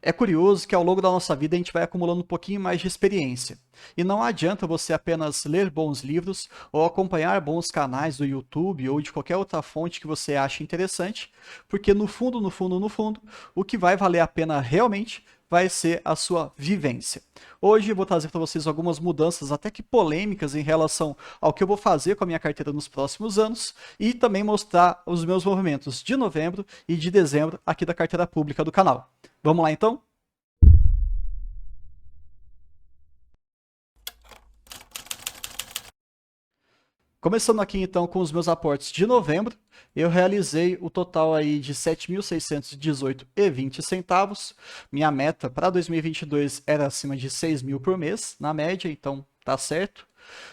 É curioso que ao longo da nossa vida a gente vai acumulando um pouquinho mais de experiência. E não adianta você apenas ler bons livros ou acompanhar bons canais do YouTube ou de qualquer outra fonte que você ache interessante, porque no fundo, no fundo, no fundo, o que vai valer a pena realmente vai ser a sua vivência. Hoje eu vou trazer para vocês algumas mudanças até que polêmicas em relação ao que eu vou fazer com a minha carteira nos próximos anos e também mostrar os meus movimentos de novembro e de dezembro aqui da carteira pública do canal. Vamos lá então? Começando aqui então com os meus aportes de novembro, eu realizei o total aí de R$ 7.618,20. Minha meta para 2022 era acima de 6.000 por mês, na média, então tá certo.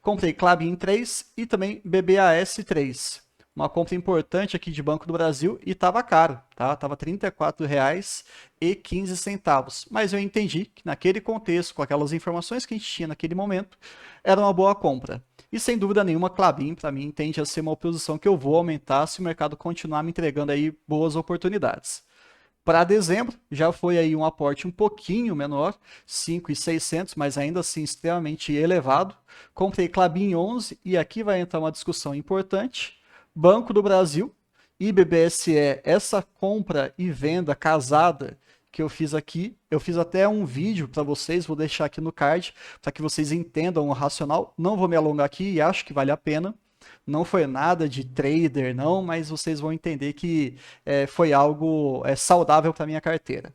Comprei Klabin 3 e também BBAS 3. Uma compra importante aqui de Banco do Brasil e estava caro, tá? Tava R$ 34,15. Mas eu entendi que naquele contexto, com aquelas informações que a gente tinha naquele momento, era uma boa compra. E sem dúvida nenhuma, Klabin, para mim, tende a ser uma posição que eu vou aumentar se o mercado continuar me entregando aí boas oportunidades. Para dezembro, já foi aí um aporte um pouquinho menor, 5.600, mas ainda assim extremamente elevado. Comprei Klabin 11 e aqui vai entrar uma discussão importante. Banco do Brasil e BBSE, essa compra e venda casada que eu fiz aqui, eu fiz até um vídeo para vocês, vou deixar aqui no card, para que vocês entendam o racional. Não vou me alongar aqui e acho que vale a pena. Não foi nada de trader, não, mas vocês vão entender que foi algo saudável para minha carteira.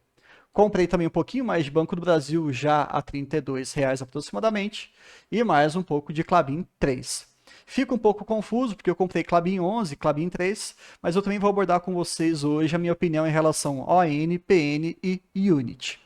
Comprei também um pouquinho mais de Banco do Brasil, já a R$ 32,00 aproximadamente, e mais um pouco de Klabin 3. Fico um pouco confuso, porque eu comprei Klabin 11, Klabin 3, mas eu também vou abordar com vocês hoje a minha opinião em relação ao ON, PN e Unit.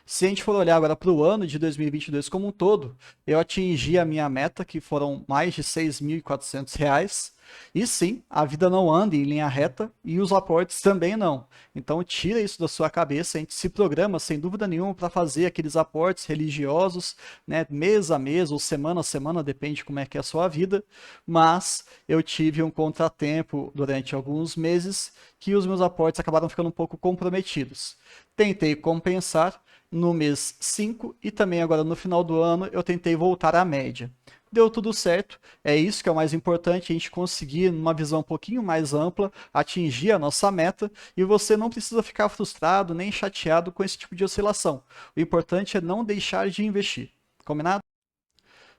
Se a gente for olhar agora para o ano de 2022 como um todo, eu atingi a minha meta, que foram mais de R$ 6.400. E sim, a vida não anda em linha reta e os aportes também não. Então tira isso da sua cabeça, a gente se programa sem dúvida nenhuma para fazer aqueles aportes religiosos, né, mês a mês ou semana a semana, depende como é que é a sua vida, mas eu tive um contratempo durante alguns meses que os meus aportes acabaram ficando um pouco comprometidos. Tentei compensar no mês 5 e também agora no final do ano eu tentei voltar à média. Deu tudo certo, é isso que é o mais importante, a gente conseguir, numa visão um pouquinho mais ampla, atingir a nossa meta e você não precisa ficar frustrado nem chateado com esse tipo de oscilação. O importante é não deixar de investir. Combinado?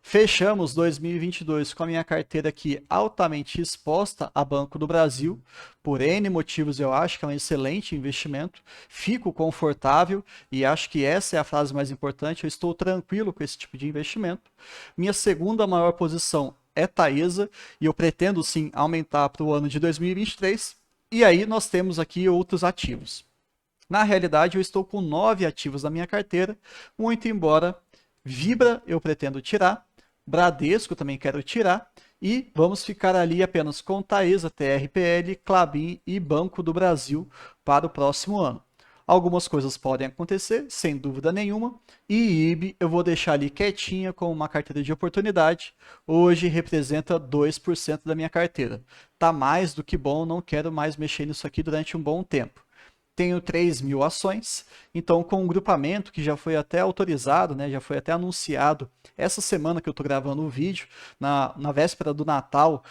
Fechamos 2022 com a minha carteira aqui altamente exposta a Banco do Brasil. Por N motivos, eu acho que é um excelente investimento. Fico confortável e acho que essa é a frase mais importante. Eu estou tranquilo com esse tipo de investimento. Minha segunda maior posição é Taesa e eu pretendo sim aumentar para o ano de 2023. E aí nós temos aqui outros ativos. Na realidade, eu estou com 9 ativos na minha carteira, muito embora Vibra eu pretendo tirar, Bradesco também quero tirar, e vamos ficar ali apenas com Taesa, TRPL, Klabin e Banco do Brasil para o próximo ano. Algumas coisas podem acontecer, sem dúvida nenhuma, e IB eu vou deixar ali quietinha com uma carteira de oportunidade, hoje representa 2% da minha carteira. Tá mais do que bom, não quero mais mexer nisso aqui durante um bom tempo. Tenho 3.000 ações, então com um grupamento que já foi até autorizado, né, já foi até anunciado essa semana que eu estou gravando o vídeo, na véspera do Natal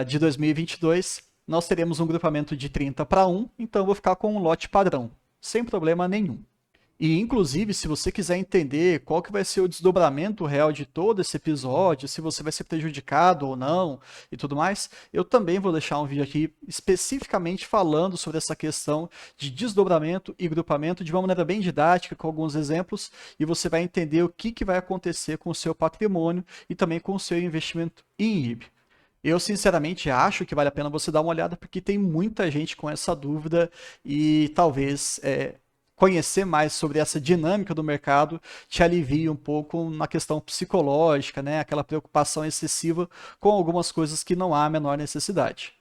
de 2022, nós teremos um grupamento de 30 para 1, então eu vou ficar com um lote padrão, sem problema nenhum. E, inclusive, se você quiser entender qual que vai ser o desdobramento real de todo esse episódio, se você vai ser prejudicado ou não e tudo mais, eu também vou deixar um vídeo aqui especificamente falando sobre essa questão de desdobramento e grupamento de uma maneira bem didática, com alguns exemplos, e você vai entender o que vai acontecer com o seu patrimônio e também com o seu investimento em IB. Eu, sinceramente, acho que vale a pena você dar uma olhada, porque tem muita gente com essa dúvida e talvez conhecer mais sobre essa dinâmica do mercado te alivie um pouco na questão psicológica, né? Aquela preocupação excessiva com algumas coisas que não há a menor necessidade.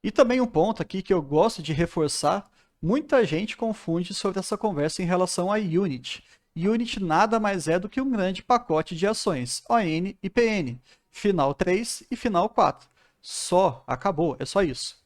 E também um ponto aqui que eu gosto de reforçar, muita gente confunde sobre essa conversa em relação a Unity. Unity nada mais é do que um grande pacote de ações, ON e PN, final 3 e final 4. Só, acabou, é só isso.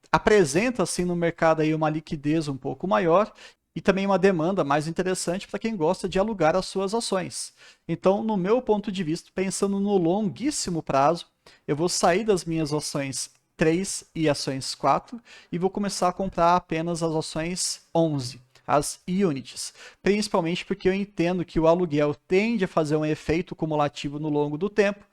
Apresenta assim no mercado aí uma liquidez um pouco maior e também uma demanda mais interessante para quem gosta de alugar as suas ações. Então, no meu ponto de vista, pensando no longuíssimo prazo, eu vou sair das minhas ações 3 e ações 4 e vou começar a comprar apenas as ações 11, as units, principalmente porque eu entendo que o aluguel tende a fazer um efeito cumulativo no longo do tempo.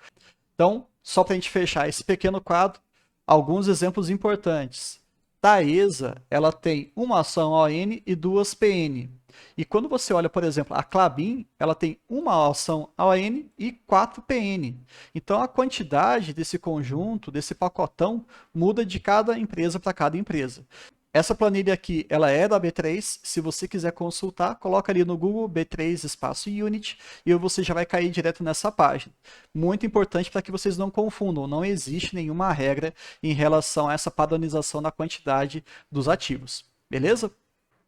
Então, só para a gente fechar esse pequeno quadro, alguns exemplos importantes. Taesa, ela tem uma ação ON e duas PN. E quando você olha, por exemplo, a Klabin, ela tem uma ação ON e 4 PN. Então, a quantidade desse conjunto, desse pacotão, muda de cada empresa para cada empresa. Essa planilha aqui, ela é da B3, se você quiser consultar, coloca ali no Google B3 espaço Unit e você já vai cair direto nessa página. Muito importante para que vocês não confundam, não existe nenhuma regra em relação a essa padronização da quantidade dos ativos, beleza?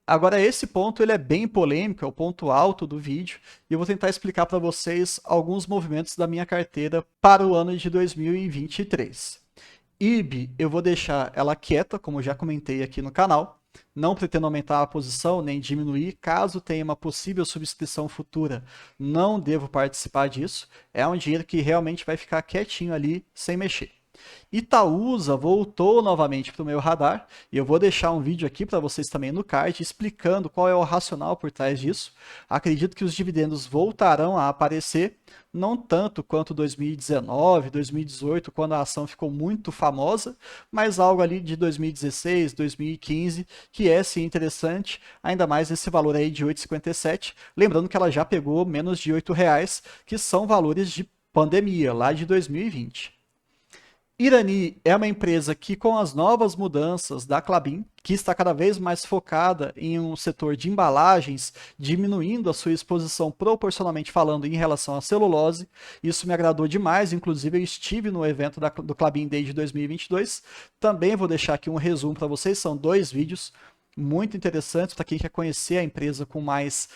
Agora esse ponto ele é bem polêmico, é o ponto alto do vídeo, e eu vou tentar explicar para vocês alguns movimentos da minha carteira para o ano de 2023. IB, eu vou deixar ela quieta, como eu já comentei aqui no canal. Não pretendo aumentar a posição nem diminuir. Caso tenha uma possível subscrição futura, não devo participar disso. É um dinheiro que realmente vai ficar quietinho ali, sem mexer. Itaúsa voltou novamente para o meu radar e eu vou deixar um vídeo aqui para vocês também no card explicando qual é o racional por trás disso. Acredito que os dividendos voltarão a aparecer, não tanto quanto 2019, 2018, quando a ação ficou muito famosa, mas algo ali de 2016, 2015, que é sim interessante, ainda mais esse valor aí de 8,57, lembrando que ela já pegou menos de R$8, que são valores de pandemia, lá de 2020. Irani é uma empresa que, com as novas mudanças da Klabin, que está cada vez mais focada em um setor de embalagens, diminuindo a sua exposição proporcionalmente falando em relação à celulose, isso me agradou demais, inclusive eu estive no evento do Klabin Day de 2022, também vou deixar aqui um resumo para vocês, são 2 vídeos, muito interessantes para quem quer conhecer a empresa com mais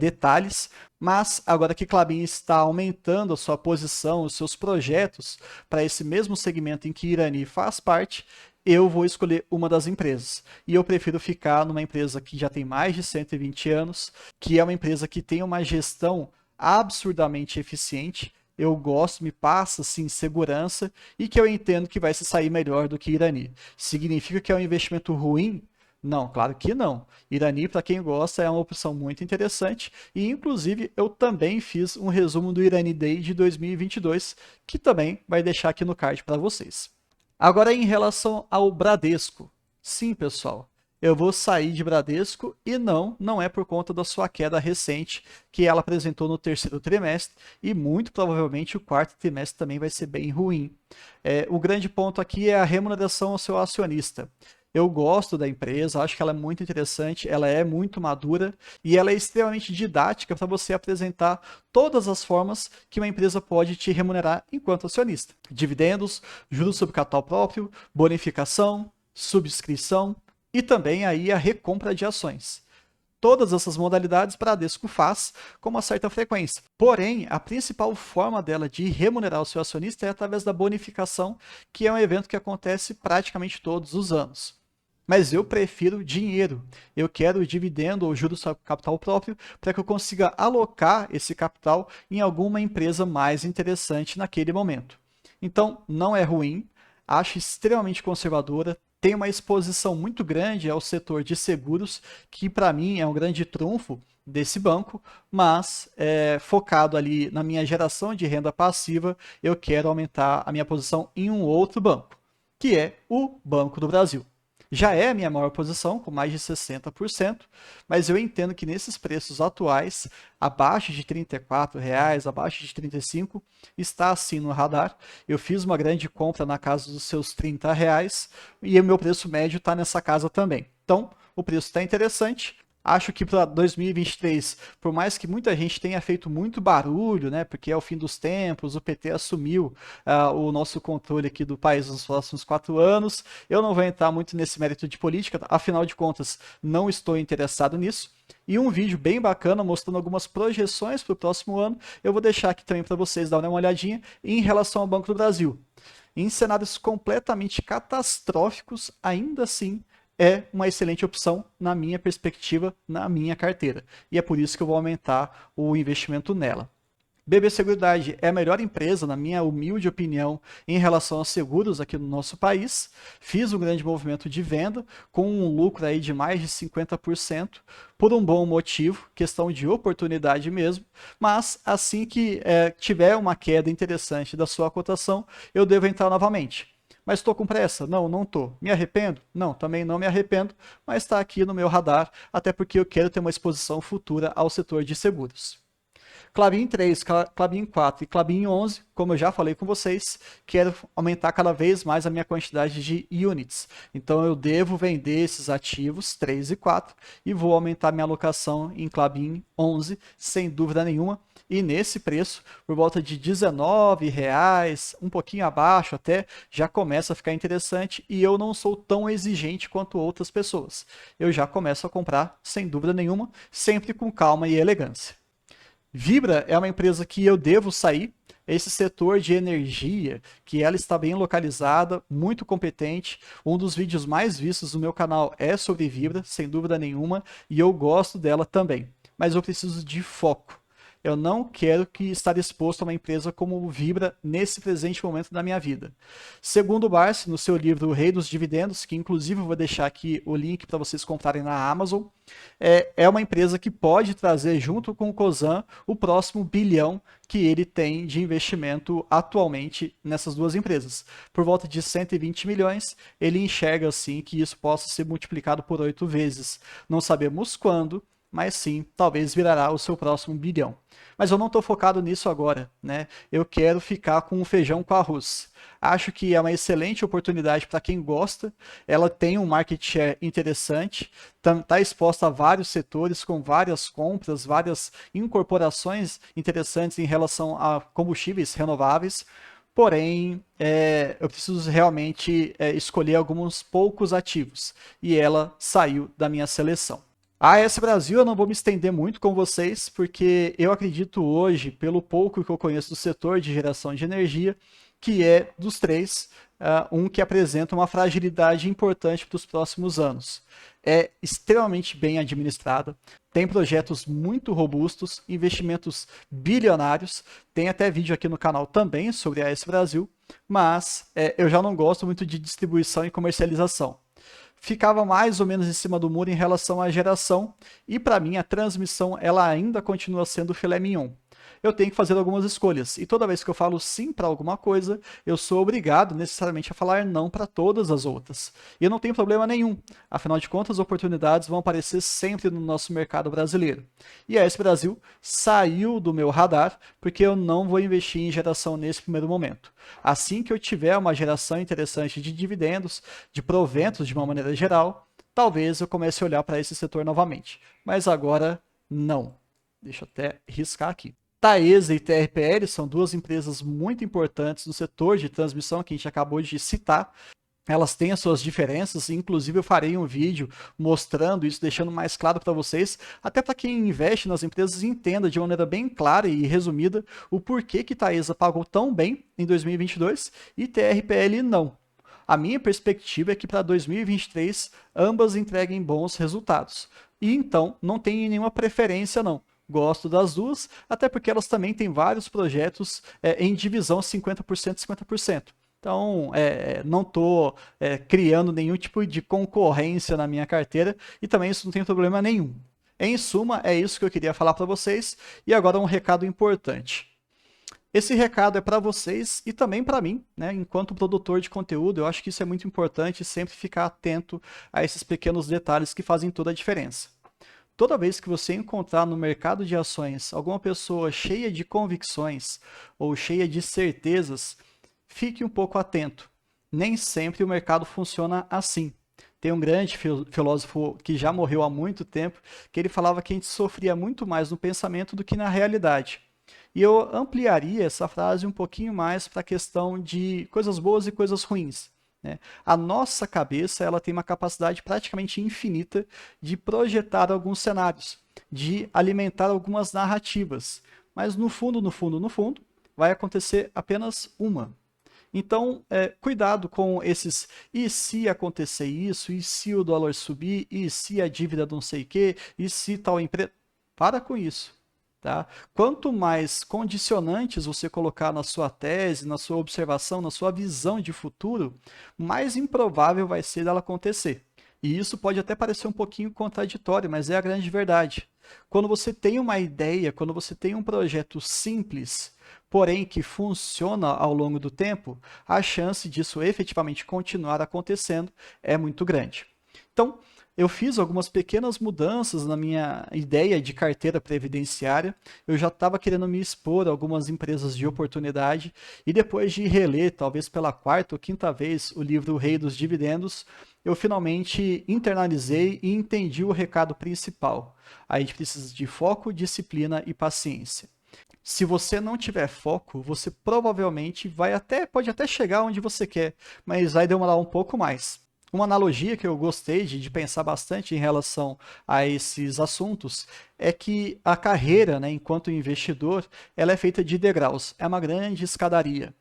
detalhes, mas agora que Klabin está aumentando a sua posição, os seus projetos para esse mesmo segmento em que Irani faz parte, eu vou escolher uma das empresas. E eu prefiro ficar numa empresa que já tem mais de 120 anos, que é uma empresa que tem uma gestão absurdamente eficiente, eu gosto, me passa assim segurança e que eu entendo que vai se sair melhor do que Irani. Significa que é um investimento ruim? Não, claro que não. Irani, para quem gosta, é uma opção muito interessante e, inclusive, eu também fiz um resumo do Irani Day de 2022, que também vai deixar aqui no card para vocês. Agora, em relação ao Bradesco. Sim, pessoal, eu vou sair de Bradesco e não é por conta da sua queda recente que ela apresentou no terceiro trimestre e muito provavelmente o quarto trimestre também vai ser bem ruim. O grande ponto aqui é a remuneração ao seu acionista. Eu gosto da empresa, acho que ela é muito interessante, ela é muito madura e ela é extremamente didática para você apresentar todas as formas que uma empresa pode te remunerar enquanto acionista. Dividendos, juros sobre capital próprio, bonificação, subscrição e também aí a recompra de ações. Todas essas modalidades Bradesco faz com uma certa frequência. Porém, a principal forma dela de remunerar o seu acionista é através da bonificação, que é um evento que acontece praticamente todos os anos. Mas eu prefiro dinheiro. Eu quero o dividendo ou juros sobre capital próprio para que eu consiga alocar esse capital em alguma empresa mais interessante naquele momento. Então, não é ruim, acho extremamente conservadora, tem uma exposição muito grande ao setor de seguros, que para mim é um grande trunfo desse banco, mas focado ali na minha geração de renda passiva, eu quero aumentar a minha posição em um outro banco, que é o Banco do Brasil. Já é a minha maior posição, com mais de 60%, mas eu entendo que nesses preços atuais, abaixo de R$34, abaixo de 35, está assim no radar. Eu fiz uma grande compra na casa dos seus R$30 e o meu preço médio está nessa casa também. Então, o preço está interessante. Acho que para 2023, por mais que muita gente tenha feito muito barulho, né, porque é o fim dos tempos, o PT assumiu o nosso controle aqui do país nos próximos 4 anos, eu não vou entrar muito nesse mérito de política, afinal de contas, não estou interessado nisso. E um vídeo bem bacana mostrando algumas projeções para o próximo ano, eu vou deixar aqui também para vocês darem uma olhadinha em relação ao Banco do Brasil. Em cenários completamente catastróficos, ainda assim, é uma excelente opção na minha perspectiva, na minha carteira. E é por isso que eu vou aumentar o investimento nela. BB Seguridade é a melhor empresa, na minha humilde opinião, em relação aos seguros aqui no nosso país. Fiz um grande movimento de venda, com um lucro aí de mais de 50%, por um bom motivo, questão de oportunidade mesmo, mas assim que tiver uma queda interessante da sua cotação, eu devo entrar novamente. Mas estou com pressa? Não, não estou. Me arrependo? Não, também não me arrependo, mas está aqui no meu radar, até porque eu quero ter uma exposição futura ao setor de seguros. Klabin 3, Klabin 4 e Klabin 11, como eu já falei com vocês, quero aumentar cada vez mais a minha quantidade de units. Então eu devo vender esses ativos 3 e 4 e vou aumentar minha alocação em Klabin 11, sem dúvida nenhuma. E nesse preço, por volta de R$19, um pouquinho abaixo até, já começa a ficar interessante e eu não sou tão exigente quanto outras pessoas. Eu já começo a comprar, sem dúvida nenhuma, sempre com calma e elegância. Vibra é uma empresa que eu devo sair. Esse setor de energia, que ela está bem localizada, muito competente. Um dos vídeos mais vistos do meu canal é sobre Vibra, sem dúvida nenhuma, e eu gosto dela também. Mas eu preciso de foco. Eu não quero estar exposto a uma empresa como Vibra nesse presente momento da minha vida. Segundo o Barsi, no seu livro O Rei dos Dividendos, que inclusive eu vou deixar aqui o link para vocês comprarem na Amazon, é uma empresa que pode trazer junto com o Cosan o próximo bilhão que ele tem de investimento atualmente nessas duas empresas. Por volta de 120 milhões, ele enxerga assim que isso possa ser multiplicado por 8 vezes. Não sabemos quando, mas sim, talvez virará o seu próximo bilhão. Mas eu não estou focado nisso agora, né? Eu quero ficar com o feijão com arroz. Acho que é uma excelente oportunidade para quem gosta. Ela tem um market share interessante, está exposta a vários setores, com várias compras, várias incorporações interessantes em relação a combustíveis renováveis. Porém, eu preciso realmente escolher alguns poucos ativos. E ela saiu da minha seleção. A AS Brasil eu não vou me estender muito com vocês, porque eu acredito hoje, pelo pouco que eu conheço do setor de geração de energia, que é dos três, um que apresenta uma fragilidade importante para os próximos anos. É extremamente bem administrada, tem projetos muito robustos, investimentos bilionários, tem até vídeo aqui no canal também sobre a AS Brasil, mas eu já não gosto muito de distribuição e comercialização. Ficava mais ou menos em cima do muro em relação à geração, e para mim a transmissão ela ainda continua sendo filé mignon. Eu tenho que fazer algumas escolhas, e toda vez que eu falo sim para alguma coisa, eu sou obrigado necessariamente a falar não para todas as outras. E eu não tenho problema nenhum, afinal de contas, as oportunidades vão aparecer sempre no nosso mercado brasileiro. E a AS Brasil saiu do meu radar, porque eu não vou investir em geração nesse primeiro momento. Assim que eu tiver uma geração interessante de dividendos, de proventos de uma maneira geral, talvez eu comece a olhar para esse setor novamente. Mas agora, não. Deixa eu até riscar aqui. Taesa e TRPL são duas empresas muito importantes no setor de transmissão que a gente acabou de citar. Elas têm as suas diferenças, inclusive eu farei um vídeo mostrando isso, deixando mais claro para vocês, até para quem investe nas empresas entenda de maneira bem clara e resumida o porquê que Taesa pagou tão bem em 2022 e TRPL não. A minha perspectiva é que para 2023 ambas entreguem bons resultados. E então não tem nenhuma preferência não. Gosto das duas, até porque elas também têm vários projetos em divisão 50%, 50%. Então, não estou criando nenhum tipo de concorrência na minha carteira e também isso não tem problema nenhum. Em suma, é isso que eu queria falar para vocês. E agora um recado importante. Esse recado é para vocês e também para mim, né? Enquanto produtor de conteúdo, eu acho que isso é muito importante, sempre ficar atento a esses pequenos detalhes que fazem toda a diferença. Toda vez que você encontrar no mercado de ações alguma pessoa cheia de convicções ou cheia de certezas, fique um pouco atento. Nem sempre o mercado funciona assim. Tem um grande filósofo que já morreu há muito tempo, que ele falava que a gente sofria muito mais no pensamento do que na realidade. E eu ampliaria essa frase um pouquinho mais para a questão de coisas boas e coisas ruins. A nossa cabeça ela tem uma capacidade praticamente infinita de projetar alguns cenários, de alimentar algumas narrativas, mas no fundo, vai acontecer apenas uma. Então, cuidado com esses e se acontecer isso, e se o dólar subir, e se a dívida não sei o quê, e se tal empresa. Para com isso. Tá? Quanto mais condicionantes você colocar na sua tese, na sua observação, na sua visão de futuro, mais improvável vai ser dela acontecer. E isso pode até parecer um pouquinho contraditório, mas é a grande verdade. Quando você tem uma ideia, quando você tem um projeto simples, porém que funciona ao longo do tempo, a chance disso efetivamente continuar acontecendo é muito grande. Então, eu fiz algumas pequenas mudanças na minha ideia de carteira previdenciária. Eu já estava querendo me expor a algumas empresas de oportunidade e depois de reler, talvez pela quarta ou quinta vez, o livro O Rei dos Dividendos, eu finalmente internalizei e entendi o recado principal. A gente precisa de foco, disciplina e paciência. Se você não tiver foco, você provavelmente pode até chegar onde você quer, mas vai demorar um pouco mais. Uma analogia que eu gostei de pensar bastante em relação a esses assuntos é que a carreira, né, enquanto investidor, ela é feita de degraus, é uma grande escadaria.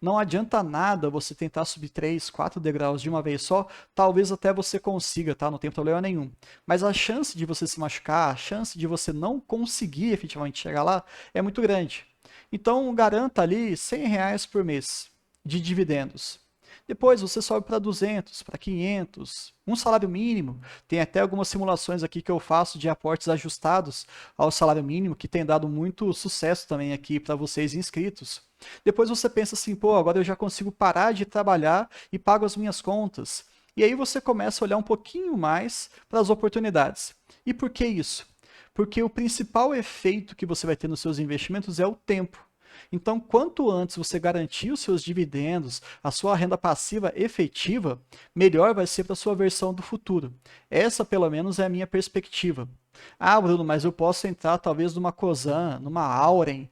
Não adianta nada você tentar subir 3, 4 degraus de uma vez só, talvez até você consiga, tá? Não tem problema nenhum. Mas a chance de você se machucar, a chance de você não conseguir efetivamente chegar lá é muito grande. Então garanta ali R$ 100 por mês de dividendos. Depois você sobe para 200, para 500, um salário mínimo. Tem até algumas simulações aqui que eu faço de aportes ajustados ao salário mínimo, que tem dado muito sucesso também aqui para vocês inscritos. Depois você pensa assim, pô, agora eu já consigo parar de trabalhar e pago as minhas contas. E aí você começa a olhar um pouquinho mais para as oportunidades. E por que isso? Porque o principal efeito que você vai ter nos seus investimentos é o tempo. Então, quanto antes você garantir os seus dividendos, a sua renda passiva efetiva, melhor vai ser para a sua versão do futuro. Essa, pelo menos, é a minha perspectiva. Ah, Bruno, mas eu posso entrar talvez numa Cosan, numa Auren,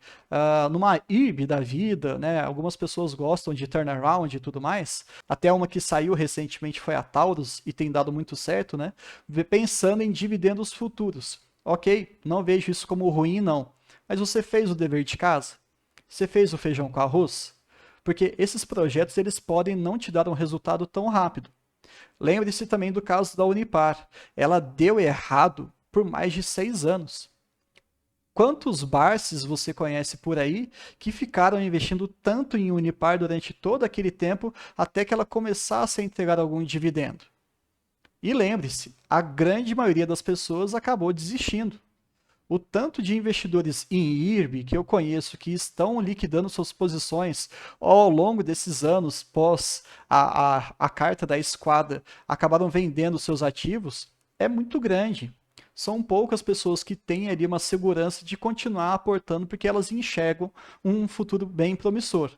numa IRB da vida, né? Algumas pessoas gostam de turnaround e tudo mais. Até uma que saiu recentemente foi a Taurus e tem dado muito certo, né? Pensando em dividendos futuros. Ok, não vejo isso como ruim, não. Mas você fez o dever de casa? Você fez o feijão com arroz? Porque esses projetos eles podem não te dar um resultado tão rápido. Lembre-se também do caso da Unipar. Ela deu errado por mais de 6 anos. Quantos Barces você conhece por aí que ficaram investindo tanto em Unipar durante todo aquele tempo até que ela começasse a entregar algum dividendo? E lembre-se, a grande maioria das pessoas acabou desistindo. O tanto de investidores em IRB que eu conheço que estão liquidando suas posições ao longo desses anos pós a carta da esquadra acabaram vendendo seus ativos é muito grande. São poucas pessoas que têm ali uma segurança de continuar aportando porque elas enxergam um futuro bem promissor.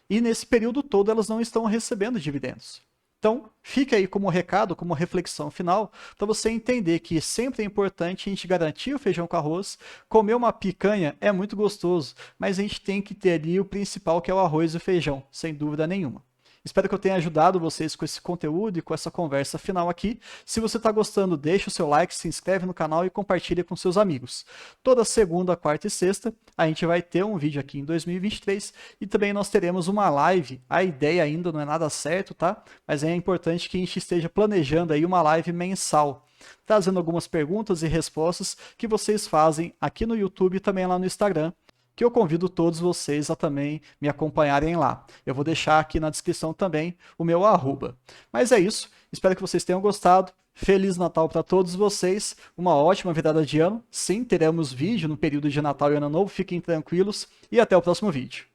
E nesse período todo elas não estão recebendo dividendos. Então, fica aí como recado, como reflexão final, para você entender que sempre é importante a gente garantir o feijão com arroz. Comer uma picanha é muito gostoso, mas a gente tem que ter ali o principal, que é o arroz e o feijão, sem dúvida nenhuma. Espero que eu tenha ajudado vocês com esse conteúdo e com essa conversa final aqui. Se você está gostando, deixa o seu like, se inscreve no canal e compartilha com seus amigos. Toda segunda, quarta e sexta a gente vai ter um vídeo aqui em 2023 e também nós teremos uma live. A ideia ainda não é nada certo, tá? Mas é importante que a gente esteja planejando aí uma live mensal, trazendo algumas perguntas e respostas que vocês fazem aqui no YouTube e também lá no Instagram, que eu convido todos vocês a também me acompanharem lá. Eu vou deixar aqui na descrição também o meu arroba. Mas é isso, espero que vocês tenham gostado. Feliz Natal para todos vocês, uma ótima virada de ano. Sim, teremos vídeo no período de Natal e Ano Novo, fiquem tranquilos e até o próximo vídeo.